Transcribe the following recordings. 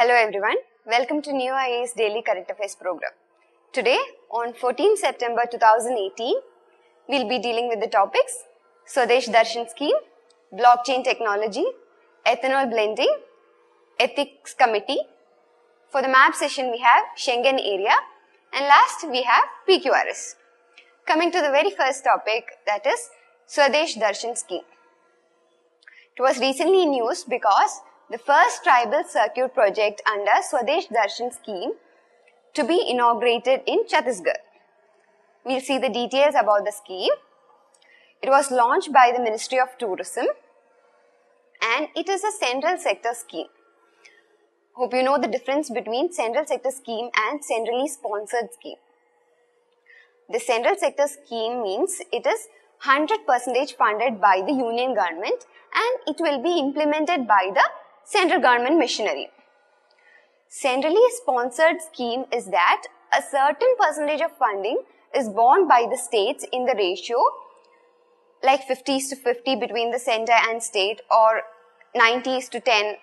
Hello everyone, welcome to New IAS Daily Current Affairs program. Today on 14 September 2018, we'll be dealing with the topics Swadesh Darshan Scheme, Blockchain Technology, Ethanol Blending, Ethics Committee. For the map session we have Schengen Area and last we have PQRS. Coming to the very first topic, that is Swadesh Darshan Scheme. It was recently in news because the first tribal circuit project under Swadesh Darshan Scheme to be inaugurated in Chhattisgarh. We'll see the details about the scheme. It was launched by the Ministry of Tourism and it is a central sector scheme. Hope you know the difference between central sector scheme and centrally sponsored scheme. The central sector scheme means it is 100% funded by the union government and it will be implemented by the central government machinery. Centrally sponsored scheme is that a certain percentage of funding is borne by the states in the ratio like 50:50 between the center and state or 90:10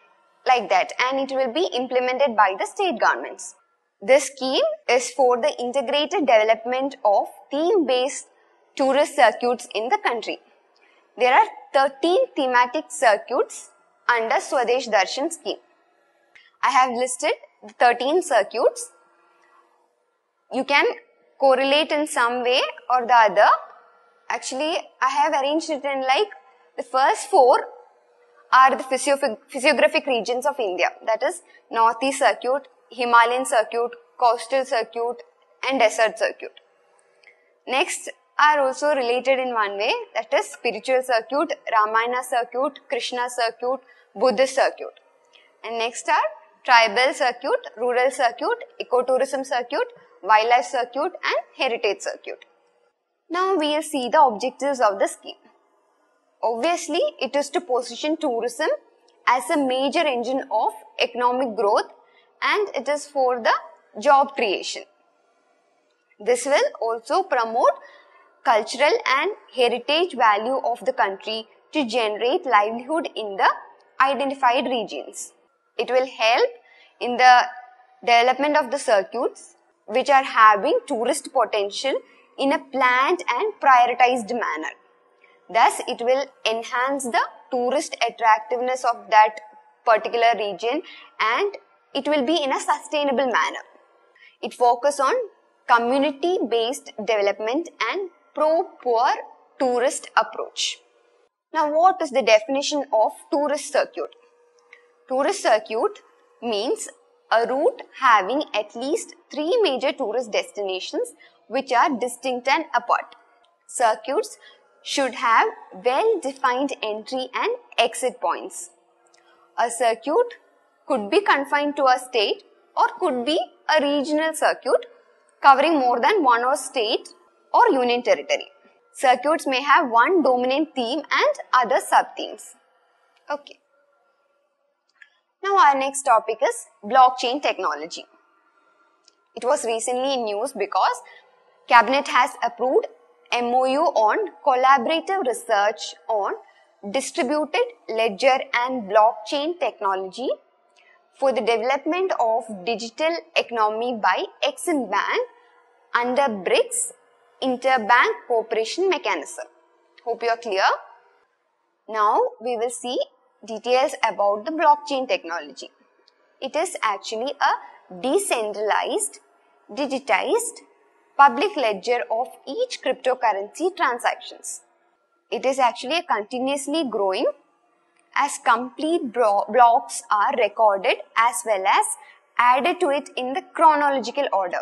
like that, and it will be implemented by the state governments. This scheme is for the integrated development of theme-based tourist circuits in the country. There are 13 thematic circuits under Swadesh Darshan Scheme. I have listed the 13 circuits. You can correlate in some way or the other. Actually, I have arranged it in like the first 4 are the physiographic regions of India. That is Northeast Circuit, Himalayan Circuit, Coastal Circuit and Desert Circuit. Next are also related in one way, that is Spiritual Circuit, Ramayana Circuit, Krishna Circuit, Buddhist Circuit. And next are Tribal Circuit, Rural Circuit, Ecotourism Circuit, Wildlife Circuit and Heritage Circuit. Now we will see the objectives of the scheme. Obviously, it is to position tourism as a major engine of economic growth and it is for the job creation. This will also promote cultural and heritage value of the country to generate livelihood in the identified regions. It will help in the development of the circuits which are having tourist potential in a planned and prioritized manner. Thus, it will enhance the tourist attractiveness of that particular region and it will be in a sustainable manner. It focuses on community-based development and pro-poor tourist approach. Now, what is the definition of tourist circuit? Tourist circuit means a route having at least 3 major tourist destinations which are distinct and apart. Circuits should have well-defined entry and exit points. A circuit could be confined to a state or could be a regional circuit covering more than one or state or union territory. Circuits may have one dominant theme and other sub-themes. Okay. Now our next topic is blockchain technology. It was recently in news because Cabinet has approved MOU on collaborative research on distributed ledger and blockchain technology for the development of digital economy by Exim Bank under BRICS Interbank Cooperation Mechanism. Hope you are clear. Now we will see details about the blockchain technology. It is actually a decentralized, digitized public ledger of each cryptocurrency transactions. It is actually a continuously growing as complete blocks are recorded as well as added to it in the chronological order.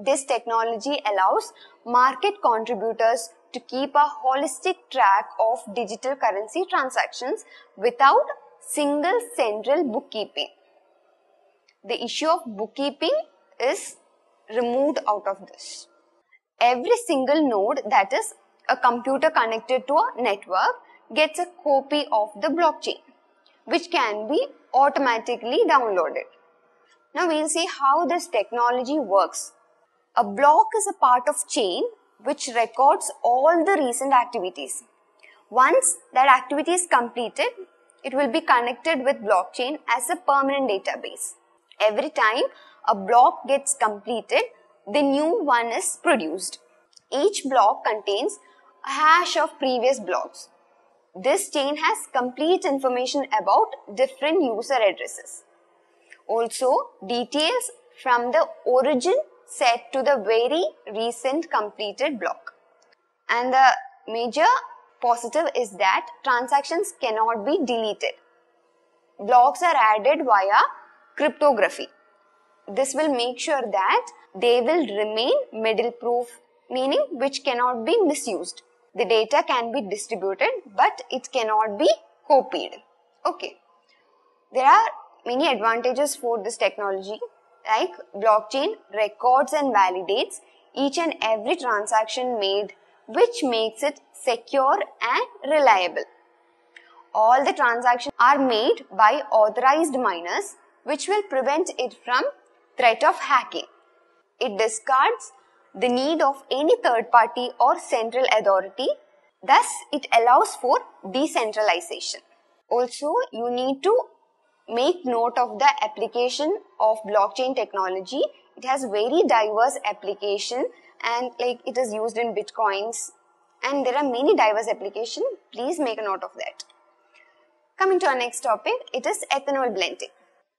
This technology allows market contributors to keep a holistic track of digital currency transactions without single central bookkeeping. The issue of bookkeeping is removed out of this. Every single node, that is a computer connected to a network, gets a copy of the blockchain which can be automatically downloaded. Now we will see how this technology works. A block is a part of chain which records all the recent activities. Once that activity is completed, it will be connected with blockchain as a permanent database. Every time a block gets completed, the new one is produced. Each block contains a hash of previous blocks. This chain has complete information about different user addresses. Also, details from the origin set to the very recent completed block. And the major positive is that transactions cannot be deleted. Blocks are added via cryptography. This will make sure that they will remain medal proof, meaning which cannot be misused. The data can be distributed, but it cannot be copied. Okay. There are many advantages for this technology, like blockchain records and validates each and every transaction made, which makes it secure and reliable. All the transactions are made by authorized miners, which will prevent it from threat of hacking. It discards the need of any third party or central authority. Thus, it allows for decentralization. Also, you need to make note of the application of blockchain technology. It has very diverse application, and it is used in bitcoins, and there are many diverse applications. Please make a note of that. Coming to our next topic, it is ethanol blending.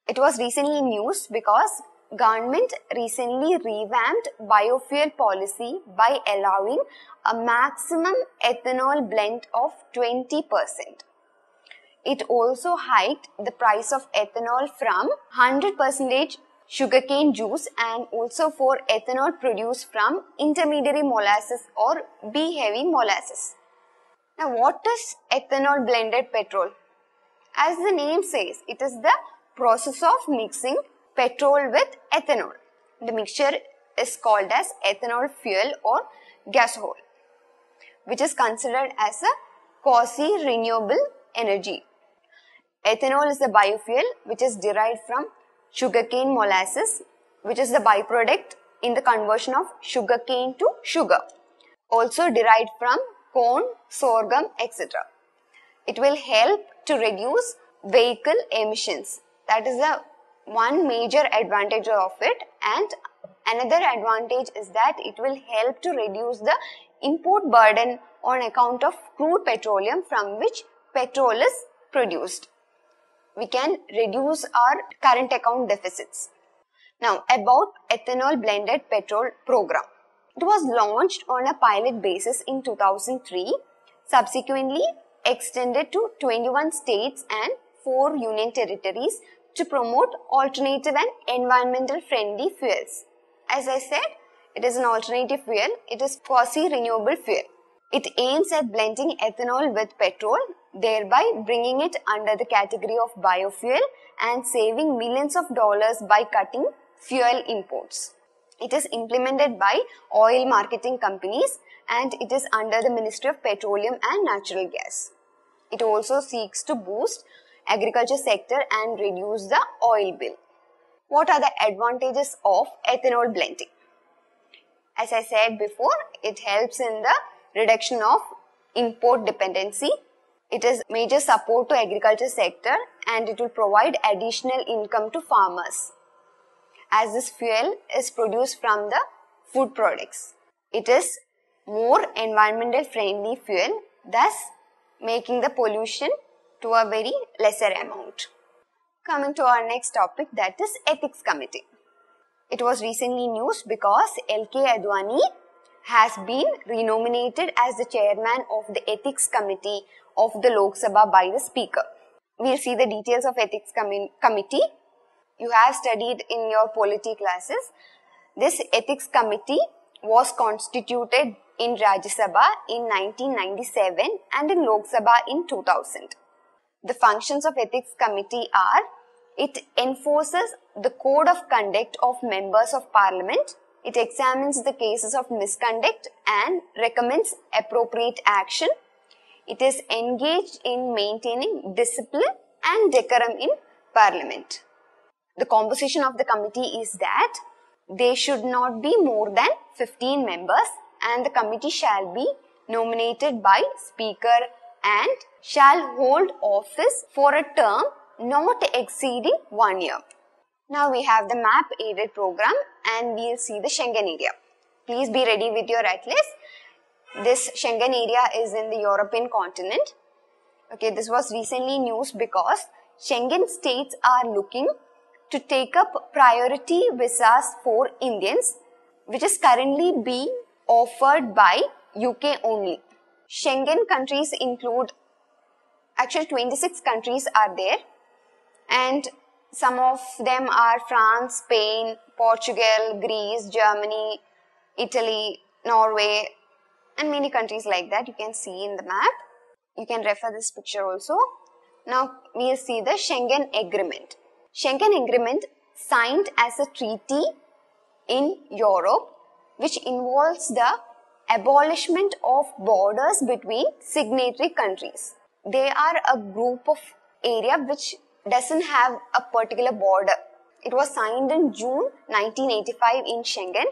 It was recently in news because government recently revamped biofuel policy by allowing a maximum ethanol blend of 20%. It also hiked the price of ethanol from 100% sugarcane juice and also for ethanol produced from intermediary molasses or B-heavy molasses. Now, what is ethanol blended petrol? As the name says, it is the process of mixing petrol with ethanol. The mixture is called as ethanol fuel or gasohol, which is considered as a quasi-renewable energy. Ethanol is the biofuel which is derived from sugarcane molasses, which is the byproduct in the conversion of sugarcane to sugar, also derived from corn, sorghum, etc. It will help to reduce vehicle emissions. That is the one major advantage of it, and another advantage is that it will help to reduce the import burden on account of crude petroleum from which petrol is produced. We can reduce our current account deficits. Now, about ethanol blended petrol program. It was launched on a pilot basis in 2003, subsequently extended to 21 states and 4 union territories to promote alternative and environmental friendly fuels. As I said, it is an alternative fuel. It is quasi-renewable fuel. It aims at blending ethanol with petrol, thereby bringing it under the category of biofuel and saving millions of dollars by cutting fuel imports. It is implemented by oil marketing companies and it is under the Ministry of Petroleum and Natural Gas. It also seeks to boost agriculture sector and reduce the oil bill. What are the advantages of ethanol blending? As I said before, it helps in the reduction of import dependency. It is major support to agriculture sector and it will provide additional income to farmers, as this fuel is produced from the food products. It is more environmental friendly fuel, thus making the pollution to a very lesser amount. Coming to our next topic, that is Ethics Committee. It was recently news because LK Advani has been renominated as the chairman of the Ethics Committee of the Lok Sabha by the Speaker. We'll see the details of Ethics Committee. You have studied in your polity classes. This Ethics Committee was constituted in Rajya Sabha in 1997 and in Lok Sabha in 2000. The functions of Ethics Committee are: it enforces the code of conduct of members of Parliament, it examines the cases of misconduct and recommends appropriate action, it is engaged in maintaining discipline and decorum in Parliament. The composition of the committee is that they should not be more than 15 members and the committee shall be nominated by Speaker and shall hold office for a term not exceeding 1 year. Now we have the map aided program and we'll see the Schengen area. Please be ready with your atlas. This Schengen area is in the European continent. Okay, this was recently news because Schengen states are looking to take up priority visas for Indians, which is currently being offered by UK only. Schengen countries include, actually 26 countries are there, and some of them are France, Spain, Portugal, Greece, Germany, Italy, Norway, and many countries like that you can see in the map. You can refer this picture also. Now we'll see the Schengen Agreement. Schengen Agreement signed as a treaty in Europe which involves the abolishment of borders between signatory countries. They are a group of area which doesn't have a particular border. It was signed in June 1985 in Schengen.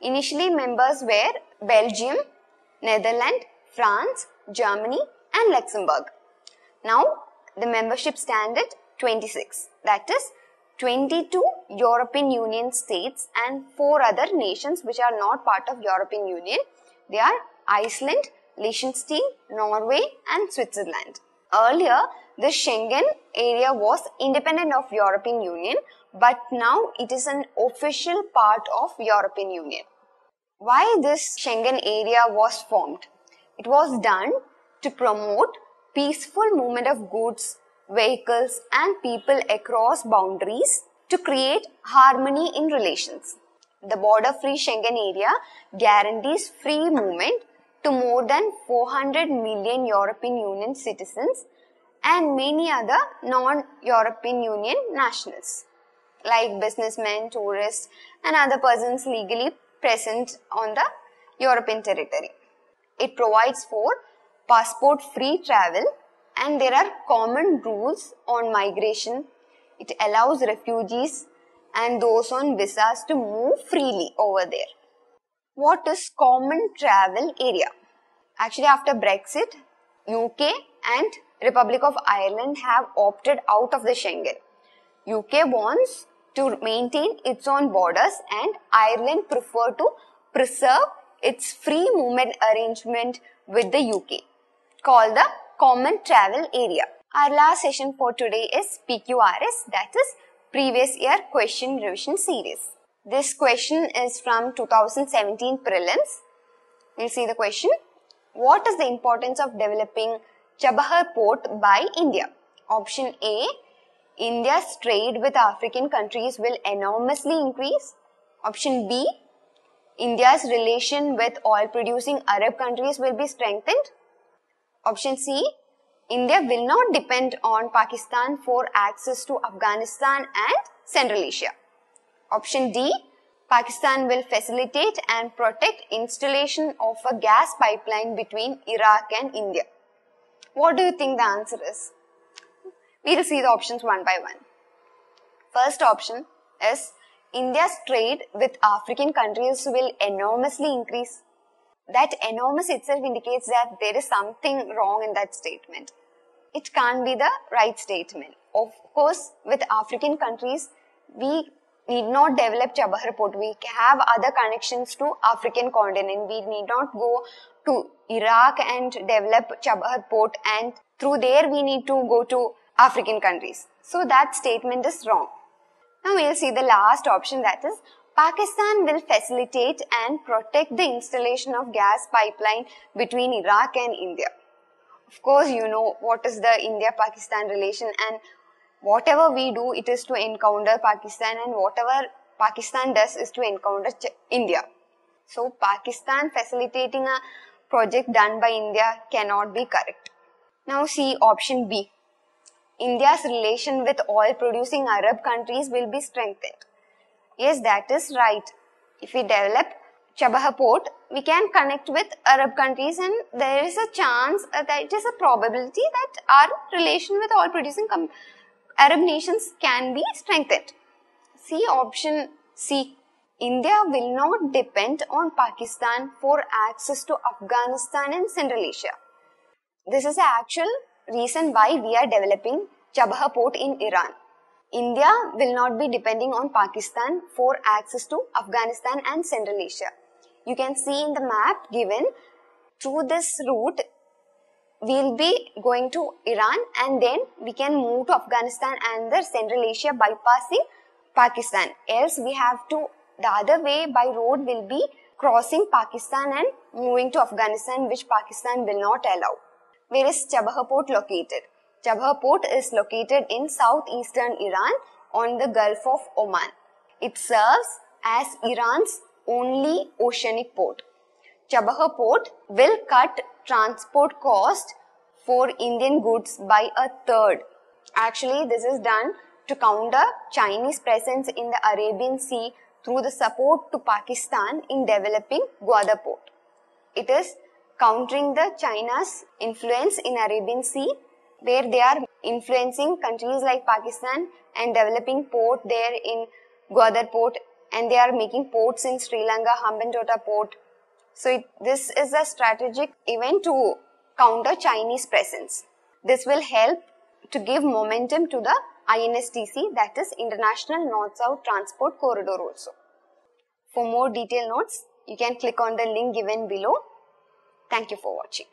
Initially members were Belgium, Netherlands, France, Germany and Luxembourg. Now the membership stand at 26. That is 22 European Union states and 4 other nations which are not part of European Union. They are Iceland, Liechtenstein, Norway and Switzerland. Earlier, the Schengen area was independent of European Union, but now it is an official part of European Union. Why this Schengen area was formed? It was done to promote peaceful movement of goods, vehicles and people across boundaries to create harmony in relations. The border-free Schengen area guarantees free movement to more than 400 million European Union citizens and many other non-European Union nationals like businessmen, tourists and other persons legally present on the European territory. It provides for passport-free travel and there are common rules on migration. It allows refugees and those on visas to move freely over there. What is common travel area? Actually, after Brexit, UK and Republic of Ireland have opted out of the Schengen. UK wants to maintain its own borders and Ireland prefer to preserve its free movement arrangement with the UK, called the Common Travel Area. Our last session for today is PQRS, that is Previous Year Question Revision Series. This question is from 2017 Prelims. We'll see the question. What is the importance of developing Chabahar port by India? Option A, India's trade with African countries will enormously increase. Option B, India's relation with oil-producing Arab countries will be strengthened. Option C, India will not depend on Pakistan for access to Afghanistan and Central Asia. Option D, Pakistan will facilitate and protect installation of a gas pipeline between Iraq and India. What do you think the answer is? We will see the options one by one. First option is India's trade with African countries will enormously increase. That enormous itself indicates that there is something wrong in that statement. It can't be the right statement. Of course, with African countries, we need not develop Chabahar port. We have other connections to African continent. We need not go to Iraq and develop Chabahar port, and through there we need to go to African countries. So that statement is wrong. Now we will see the last option, that is Pakistan will facilitate and protect the installation of gas pipeline between Iraq and India. Of course, you know what is the India-Pakistan relation, and whatever we do, it is to encounter Pakistan, and whatever Pakistan does is to encounter India. So Pakistan facilitating a project done by India cannot be correct. Now see option B. India's relation with oil-producing Arab countries will be strengthened. Yes, that is right. If we develop Chabahar port, we can connect with Arab countries, and there is a chance, it is a probability that our relation with oil-producing Arab nations can be strengthened. See option C. India will not depend on Pakistan for access to Afghanistan and Central Asia. This is the actual reason why we are developing Chabahar port in Iran. India will not be depending on Pakistan for access to Afghanistan and Central Asia. You can see in the map given, through this route, we'll be going to Iran and then we can move to Afghanistan and the Central Asia bypassing Pakistan. Else we have to, the other way by road will be crossing Pakistan and moving to Afghanistan, which Pakistan will not allow. Where is Sabha port located? Sabha port is located in southeastern Iran on the Gulf of Oman. It serves as Iran's only oceanic port. Sabha port will cut transport cost for Indian goods by a third. Actually, this is done to counter Chinese presence in the Arabian Sea through the support to Pakistan in developing Gwadar port. It is countering the China's influence in Arabian Sea, where they are influencing countries like Pakistan and developing port there in Gwadar port, and they are making ports in Sri Lanka, Hambantota port. So this is a strategic event to counter Chinese presence. This will help to give momentum to the INSTC, that is International North-South Transport Corridor also. For more detailed notes, you can click on the link given below. Thank you for watching.